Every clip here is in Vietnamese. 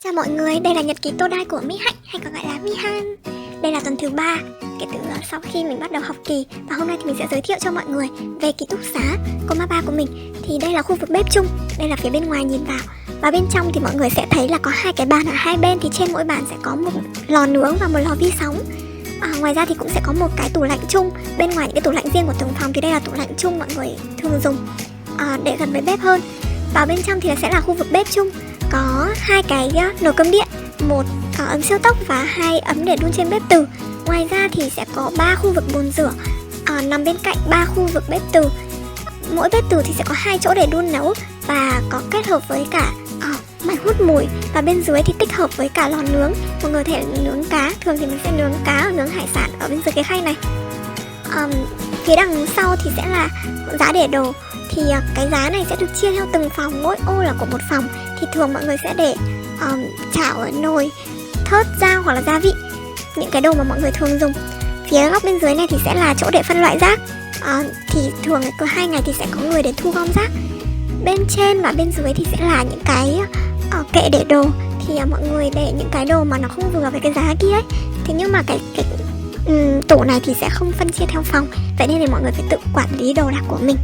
Chào mọi người, đây là nhật ký tô đai của Mỹ Hạnh hay còn gọi là Mi Han. Đây là tuần thứ 3 kể từ sau khi mình bắt đầu học kỳ, và hôm nay thì mình sẽ giới thiệu cho mọi người về ký túc xá của Mapa của mình. Thì đây là khu vực bếp chung, đây là phía bên ngoài nhìn vào, và bên trong thì mọi người sẽ thấy là có hai cái bàn ở hai bên, thì trên mỗi bàn sẽ có một lò nướng và một lò vi sóng. Ngoài ra thì cũng sẽ có một cái tủ lạnh chung. Bên ngoài những cái tủ lạnh riêng của từng phòng thì đây là tủ lạnh chung mọi người thường dùng để gần với bếp hơn. Vào bên trong thì sẽ là khu vực bếp chung, có hai cái nồi cơm điện, một ấm siêu tốc và hai ấm để đun trên bếp từ. Ngoài ra thì sẽ có 3 khu vực bồn rửa nằm bên cạnh 3 khu vực bếp từ. Mỗi bếp từ thì sẽ có 2 chỗ để đun nấu và có kết hợp với cả máy hút mùi, và bên dưới thì tích hợp với cả lò nướng. Mọi người có thể nướng cá, thường thì mình sẽ nướng cá, nướng hải sản ở bên dưới cái khay này. Phía đằng sau thì sẽ là giá để đồ. Thì cái giá này sẽ được chia theo từng phòng, mỗi ô là của một phòng. Thì thường mọi người sẽ để chảo ở nồi, thớt, dao hoặc là gia vị, những cái đồ mà mọi người thường dùng. Phía góc bên dưới này thì sẽ là chỗ để phân loại rác. Thì thường cứ 2 ngày thì sẽ có người để thu gom rác. Bên trên và bên dưới thì sẽ là những cái kệ để đồ. Thì mọi người để những cái đồ mà nó không vừa với cái giá kia ấy. Thế nhưng mà cái tủ này thì sẽ không phân chia theo phòng, vậy nên là mọi người phải tự quản lý đồ đạc của mình.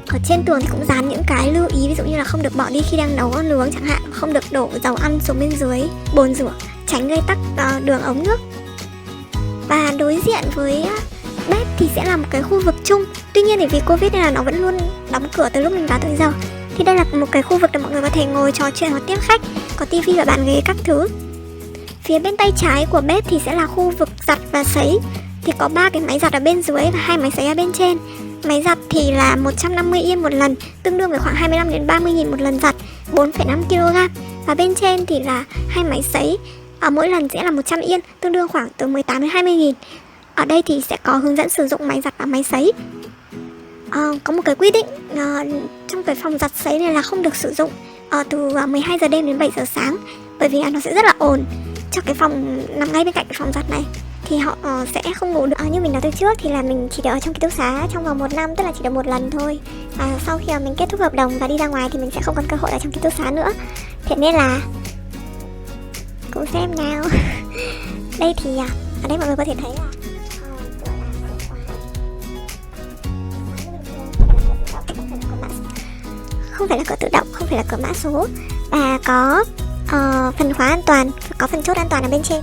Ở trên tường thì cũng dán những cái lưu ý, ví dụ như là không được bỏ đi khi đang nấu nướng chẳng hạn, không được đổ dầu ăn xuống bên dưới bồn rửa, tránh gây tắc đường ống nước. Và đối diện với bếp thì sẽ là một cái khu vực chung. Tuy nhiên thì vì Covid nên là nó vẫn luôn đóng cửa từ lúc mình vào tới giờ. Thì đây là một cái khu vực để mọi người có thể ngồi trò chuyện hoặc tiếp khách, có tivi và bàn ghế các thứ. Phía bên tay trái của bếp thì sẽ là khu vực giặt và sấy. Thì có 3 cái máy giặt ở bên dưới và 2 máy sấy ở bên trên. Máy giặt thì là 150 yên một lần, tương đương với khoảng 25 đến 30 nghìn một lần giặt, 4,5 kg. Và bên trên thì là 2 máy sấy, ở mỗi lần sẽ là 100 yên, tương đương khoảng từ 18 đến 20 nghìn. Ở đây thì sẽ có hướng dẫn sử dụng máy giặt và máy sấy. Có một cái quy định trong cái phòng giặt sấy này là không được sử dụng từ 12 giờ đêm đến 7 giờ sáng, bởi vì nó sẽ rất là ồn cho cái phòng nằm ngay bên cạnh cái phòng giặt này. Thì họ sẽ không ngủ được. Như mình nói từ trước thì là mình chỉ được ở trong ký túc xá trong vòng 1 năm, tức là chỉ được 1 lần thôi. Sau khi mà mình kết thúc hợp đồng và đi ra ngoài thì mình sẽ không còn cơ hội ở trong ký túc xá nữa. Thế nên là cùng xem nào. Đây thì ở đây mọi người có thể thấy là không phải là cửa tự động, không phải là cửa mã số, và có phần khóa an toàn, có phần chốt an toàn ở bên trên.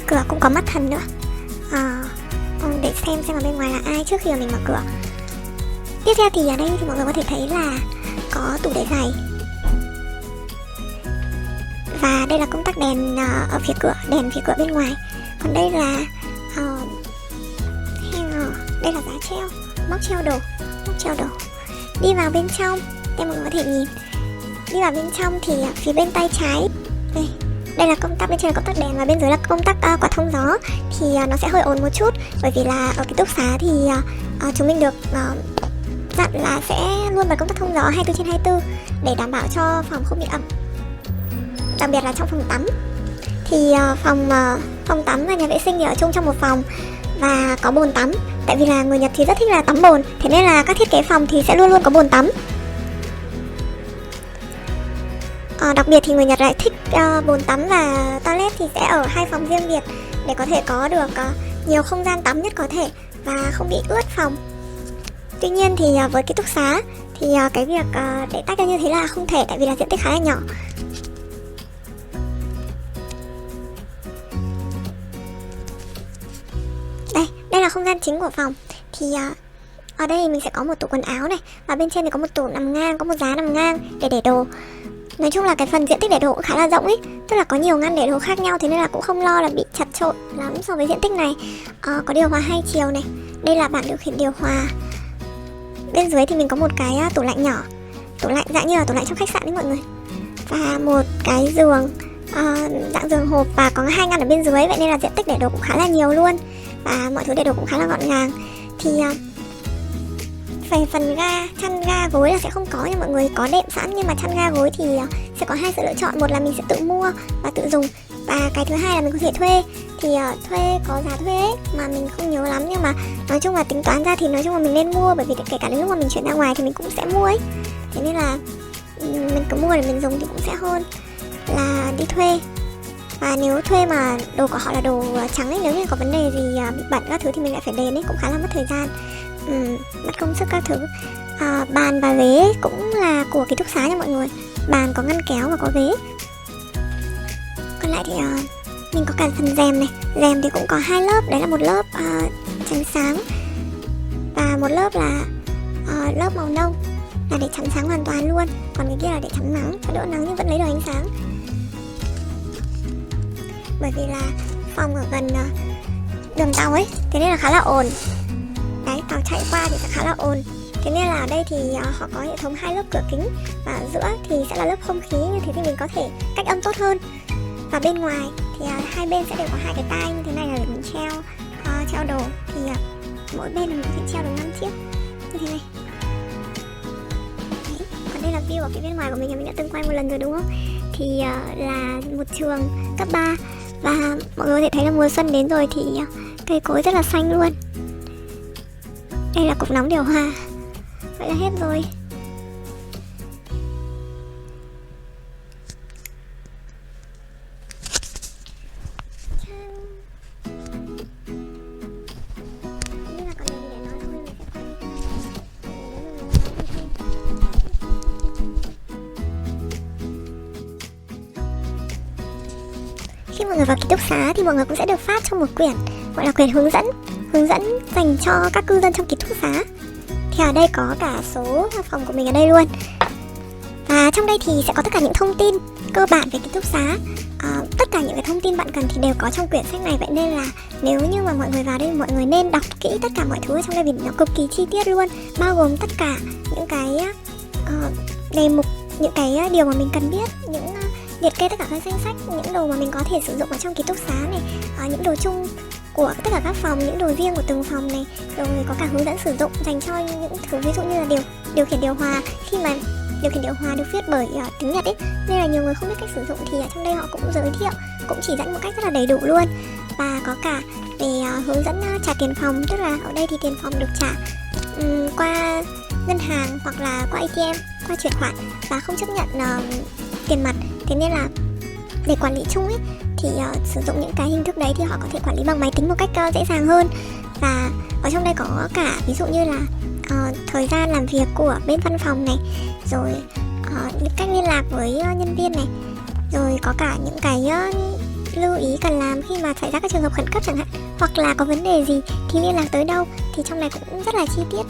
Cửa cũng có mắt thần nữa, để xem ở bên ngoài là ai trước khi mà mình mở cửa. Tiếp theo thì ở đây thì mọi người có thể thấy là có tủ để giày. Và đây là công tắc đèn ở phía cửa, đèn phía cửa bên ngoài. Còn đây là đây là giá treo, móc treo đồ. Đi vào bên trong, đây mọi người có thể nhìn. Đi vào bên trong thì phía bên tay trái đây là công tắc, bên trên là công tắc đèn và bên dưới là công tắc quạt thông gió. Thì nó sẽ hơi ồn một chút, bởi vì là ở ký túc xá thì chúng mình được dặn là sẽ luôn bật công tắc thông gió 24/24 để đảm bảo cho phòng không bị ẩm. Đặc biệt là trong phòng tắm thì phòng tắm và nhà vệ sinh thì ở chung trong một phòng và có bồn tắm. Tại vì là người Nhật thì rất thích là tắm bồn, thế nên là các thiết kế phòng thì sẽ luôn luôn có bồn tắm. Đặc biệt thì người Nhật lại thích bồn tắm và toilet thì sẽ ở 2 phòng riêng biệt để có thể có được nhiều không gian tắm nhất có thể và không bị ướt phòng. Tuy nhiên thì với ký túc xá thì cái việc để tách ra như thế là không thể, tại vì là diện tích khá là nhỏ. Đây là không gian chính của phòng. Thì ở đây mình sẽ có một tủ quần áo này, và bên trên thì có một tủ nằm ngang, có một giá nằm ngang để đồ. Nói chung là cái phần diện tích để đồ cũng khá là rộng ấy, tức là có nhiều ngăn để đồ khác nhau, thế nên là cũng không lo là bị chật chội lắm so với diện tích này. Có điều hòa 2 chiều này, đây là bảng điều khiển điều hòa. Bên dưới thì mình có một cái tủ lạnh nhỏ, tủ lạnh dạng như là tủ lạnh trong khách sạn đấy mọi người, và một cái giường dạng giường hộp, và có 2 ngăn ở bên dưới, vậy nên là diện tích để đồ cũng khá là nhiều luôn, và mọi thứ để đồ cũng khá là gọn gàng. Thì về phần ga, chăn ga gối là sẽ không có nha mọi người, có đệm sẵn, nhưng mà chăn ga gối thì sẽ có 2 sự lựa chọn, một là mình sẽ tự mua và tự dùng, và cái thứ hai là mình có thể thuê. Thì thuê có giá thuê ấy, mà mình không nhớ lắm, nhưng mà nói chung là tính toán ra thì nói chung là mình nên mua, bởi vì kể cả đến lúc mà mình chuyển ra ngoài thì mình cũng sẽ mua ấy. Thế nên là mình cứ mua để mình dùng thì cũng sẽ hơn là đi thuê. Và nếu thuê mà đồ của họ là đồ trắng ấy, nếu như có vấn đề gì bị bẩn các thứ thì mình lại phải đền ấy, cũng khá là mất thời gian, mất công sức các thứ. Bàn và ghế cũng là của ký túc xá nha mọi người. Bàn có ngăn kéo và có ghế. Còn lại thì mình có cả phần rèm này. Rèm thì cũng có 2 lớp, đấy là một lớp trắng sáng và một lớp là lớp màu nâu, là để chắn sáng hoàn toàn luôn. Còn cái kia là để chắn nắng, cho đỡ nắng nhưng vẫn lấy được ánh sáng. Bởi vì là phòng ở gần đường tàu ấy, thế nên là khá là ồn. Đấy, tàu chạy qua thì sẽ khá là ồn. Thế nên là ở đây thì họ có hệ thống 2 lớp cửa kính, và ở giữa thì sẽ là lớp không khí, như thế thì mình có thể cách âm tốt hơn. Và bên ngoài thì hai bên sẽ đều có 2 cái tai như thế này là để mình treo đồ. Thì mỗi bên mình có thể treo được 5 chiếc như thế này. Đấy. Còn đây là view ở phía bên ngoài của mình đã từng quay một lần rồi đúng không? Thì là một trường cấp 3. Và mọi người có thể thấy là mùa xuân đến rồi thì cây cối rất là xanh luôn. Đây là cục nóng điều hòa. Vậy là hết rồi. Khi mọi người vào ký túc xá thì mọi người cũng sẽ được phát cho một quyển gọi là quyển hướng dẫn dành cho các cư dân trong ký túc xá. Thì ở đây có cả số phòng của mình ở đây luôn. Và trong đây thì sẽ có tất cả những thông tin cơ bản về ký túc xá. Tất cả những cái thông tin bạn cần thì đều có trong quyển sách này. Vậy nên là nếu như mà mọi người vào đây, mọi người nên đọc kỹ tất cả mọi thứ ở trong đây vì nó cực kỳ chi tiết luôn, bao gồm tất cả những cái đề mục, những cái điều mà mình cần biết, những liệt kê tất cả các danh sách những đồ mà mình có thể sử dụng ở trong ký túc xá này, những đồ chung của tất cả các phòng, những đồ riêng của từng phòng này, rồi có cả hướng dẫn sử dụng dành cho những thứ ví dụ như là điều khiển điều hòa. Khi mà điều khiển điều hòa được viết bởi tiếng Nhật ấy, nên là nhiều người không biết cách sử dụng thì ở trong đây họ cũng giới thiệu, cũng chỉ dẫn một cách rất là đầy đủ luôn. Và có cả về hướng dẫn trả tiền phòng, tức là ở đây thì tiền phòng được trả qua ngân hàng hoặc là qua ATM, qua chuyển khoản và không chấp nhận tiền mặt. Thế nên là để quản lý chung ấy thì sử dụng những cái hình thức đấy thì họ có thể quản lý bằng máy tính một cách dễ dàng hơn. Và ở trong đây có cả ví dụ như là thời gian làm việc của bên văn phòng này, rồi những cách liên lạc với nhân viên này, rồi có cả những cái lưu ý cần làm khi mà xảy ra các trường hợp khẩn cấp chẳng hạn, hoặc là có vấn đề gì thì liên lạc tới đâu, thì trong này cũng rất là chi tiết.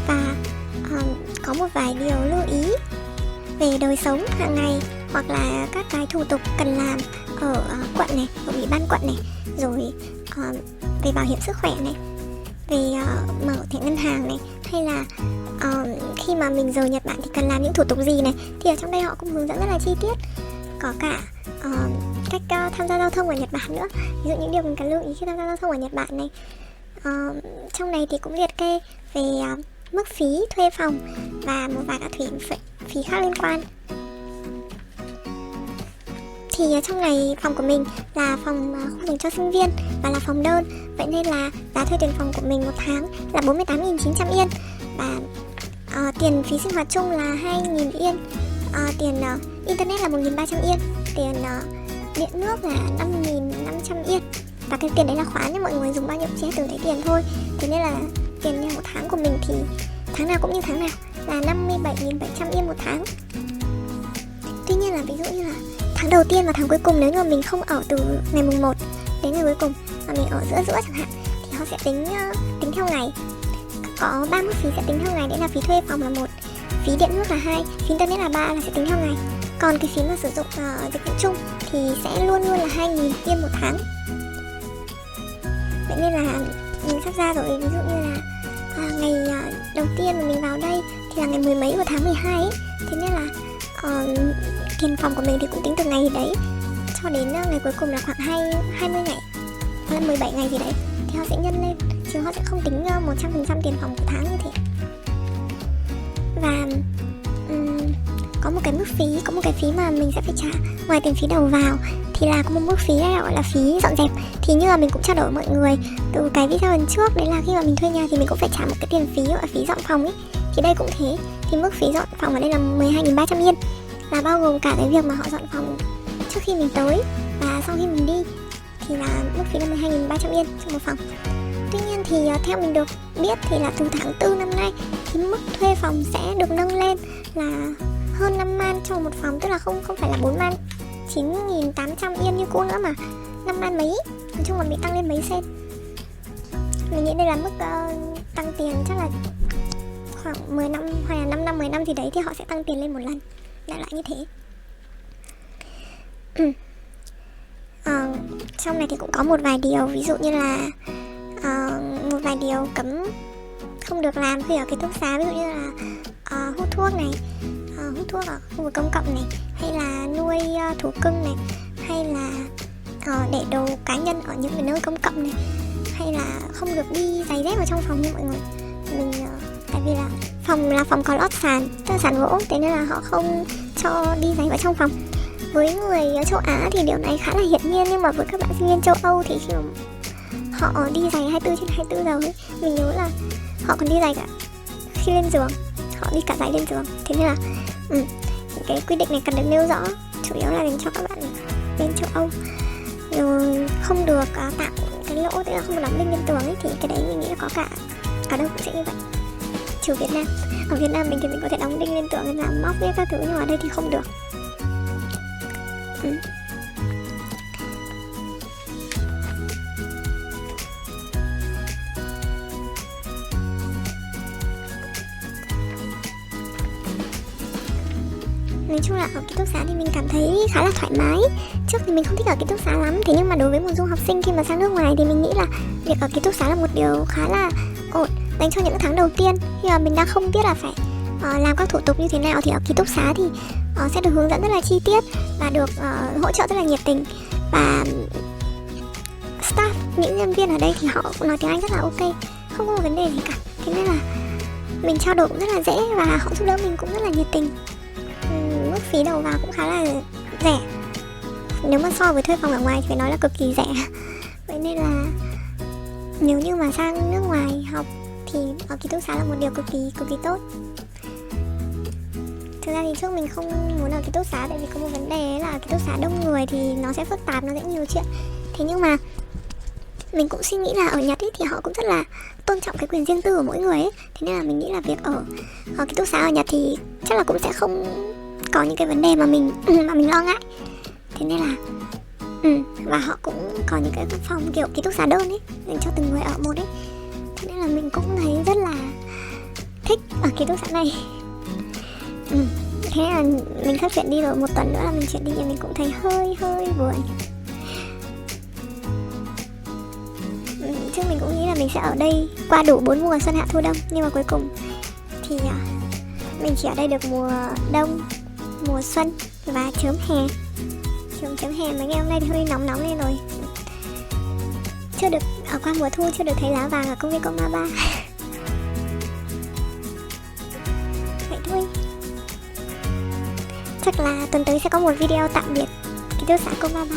Và có một vài điều lưu ý về đời sống hàng ngày hoặc là các cái thủ tục cần làm ở quận này, ở ủy ban quận này, rồi về bảo hiểm sức khỏe này, về mở thẻ ngân hàng này, hay là khi mà mình rời Nhật Bản thì cần làm những thủ tục gì này, thì ở trong đây họ cũng hướng dẫn rất là chi tiết. Có cả cách tham gia giao thông ở Nhật Bản nữa, ví dụ những điều mình cần lưu ý khi tham gia giao thông ở Nhật Bản này. Trong này thì cũng liệt kê về mức phí thuê phòng và một vài các phí khác liên quan. Thì trong này phòng của mình là phòng không dành cho sinh viên và là phòng đơn. Vậy nên là giá thuê tiền phòng của mình một tháng là 48.900 yên. Và tiền phí sinh hoạt chung là 2.000 yên. Tiền internet là 1.300 yên. Tiền điện nước là 5.500 yên. Và cái tiền đấy là khoán, mọi người dùng bao nhiêu chia từng thấy tiền thôi. Thế nên là tiền nhà một tháng của mình thì tháng nào cũng như tháng nào là 57.700 yên một tháng. Tuy nhiên là ví dụ như là tháng đầu tiên và tháng cuối cùng, nếu như mình không ở từ ngày mùng 1 đến ngày cuối cùng mà mình ở giữa chẳng hạn, thì họ sẽ tính theo ngày. Có 3 mức phí sẽ tính theo ngày, đấy là phí thuê phòng là 1, phí điện nước là 2, phí internet là 3, là sẽ tính theo ngày. Còn cái phí mà sử dụng dịch vụ chung thì sẽ luôn là 2.000 yên một tháng. Vậy nên là mình sắp ra rồi, ví dụ như là ngày đầu tiên mà mình vào đây thì là ngày 10 mấy của tháng 12 ấy. Thế nên là tiền phòng của mình thì cũng tính từ ngày đấy cho đến ngày cuối cùng là khoảng 20 ngày hoặc là 17 ngày gì đấy, thì họ sẽ nhân lên, chứ họ sẽ không tính 100% tiền phòng của tháng như thế. Và có một cái phí mà mình sẽ phải trả ngoài tiền phí đầu vào, thì là có một mức phí gọi là phí dọn dẹp. Thì như là mình cũng trao đổi với mọi người từ cái video lần trước, đấy là khi mà mình thuê nhà thì mình cũng phải trả một cái tiền phí gọi là phí dọn phòng ấy. Thì đây cũng thế, thì mức phí dọn Phòng ở đây là 12.300 yên, là bao gồm cả cái việc mà họ dọn phòng trước khi mình tới và sau khi mình đi, thì là mức phí là 12.300 yên cho một phòng. Tuy nhiên thì theo mình được biết thì là từ tháng 4 năm nay thì mức thuê phòng sẽ được nâng lên là hơn 5 man cho một phòng, tức là không phải là 4 man 9.800 yên như cũ nữa mà 5 man mấy. Nói chung là bị tăng lên mấy sen. Mình nghĩ đây là mức tăng tiền chắc là khoảng 10 năm hay là 5 năm 10 năm gì đấy thì họ sẽ tăng tiền lên một lần, đại loại như thế. Trong này thì cũng có một vài điều, ví dụ như là một vài điều cấm không được làm khi ở ký túc xá, ví dụ như là hút thuốc này, hút thuốc ở khu vực công cộng này, hay là nuôi thú cưng này, hay là để đồ cá nhân ở những cái nơi công cộng này, hay là không được đi giày dép vào trong phòng như mọi người. Mình tại vì là phòng có lót sàn, tức là sàn gỗ, thế nên là họ không cho đi giày vào trong phòng. Với người ở châu Á thì điều này khá là hiển nhiên, nhưng mà với các bạn sinh viên châu Âu thì khi mà họ đi giày 24/24 giờ ấy, mình nhớ là họ còn đi giày cả khi lên giường, họ đi cả giày lên giường. Thế nên là cái quy định này cần được nêu rõ, chủ yếu là dành cho các bạn bên châu Âu. Rồi không được tạo cái lỗ, tức là không được đóng đinh lên tường ấy, thì cái đấy mình nghĩ là có cả đâu cũng sẽ như vậy, trừ Việt Nam. Ở Việt Nam mình thì mình có thể đóng đinh lên tường làm móc với các thứ, nhưng mà ở đây thì không được. Nói chung là ở ký túc xá thì mình cảm thấy khá là thoải mái. Trước thì mình không thích ở ký túc xá lắm, thế nhưng mà đối với một du học sinh khi mà sang nước ngoài thì mình nghĩ là việc ở ký túc xá là một điều khá là ổn. Dành cho những tháng đầu tiên khi mà mình đang không biết là phải làm các thủ tục như thế nào, thì ở ký túc xá thì sẽ được hướng dẫn rất là chi tiết và được hỗ trợ rất là nhiệt tình. Và staff, những nhân viên ở đây thì họ cũng nói tiếng Anh rất là ok, không có một vấn đề gì cả. Thế nên là mình trao đổi cũng rất là dễ và họ giúp đỡ mình cũng rất là nhiệt tình. Mức phí đầu vào cũng khá là rẻ, nếu mà so với thuê phòng ở ngoài thì phải nói là cực kỳ rẻ. Vậy nên là nếu như mà sang nước ngoài học thì ở ký túc xá là một điều cực kỳ tốt. Thực ra thì trước mình không muốn ở ký túc xá, tại vì có một vấn đề là ký túc xá đông người thì nó sẽ phức tạp, nó sẽ nhiều chuyện. Thế nhưng mà mình cũng suy nghĩ là ở Nhật ấy thì họ cũng rất là tôn trọng cái quyền riêng tư của mỗi người ấy. Thế nên là mình nghĩ là việc ở ký túc xá ở Nhật thì chắc là cũng sẽ không có những cái vấn đề mà mình lo ngại. Thế nên là và họ cũng có những cái phòng kiểu ký túc xá đơn ấy, dành cho từng người ở một ấy. Thế nên là mình cũng thấy rất là thích ở ký túc xá này. Thế là mình sắp chuyển đi rồi, một tuần nữa là mình chuyển đi, thì mình cũng thấy hơi buồn. Trước mình cũng nghĩ là mình sẽ ở đây qua đủ 4 mùa xuân hạ thu đông, nhưng mà cuối cùng thì mình chỉ ở đây được mùa đông, mùa xuân và chớm hè. Chớm hè mấy ngày hôm nay thì hơi nóng lên rồi. Chưa được ở qua mùa thu, chưa được thấy lá vàng ở công viên Komaba. Vậy thôi. Chắc là tuần tới sẽ có một video tạm biệt ký túc xá Komaba.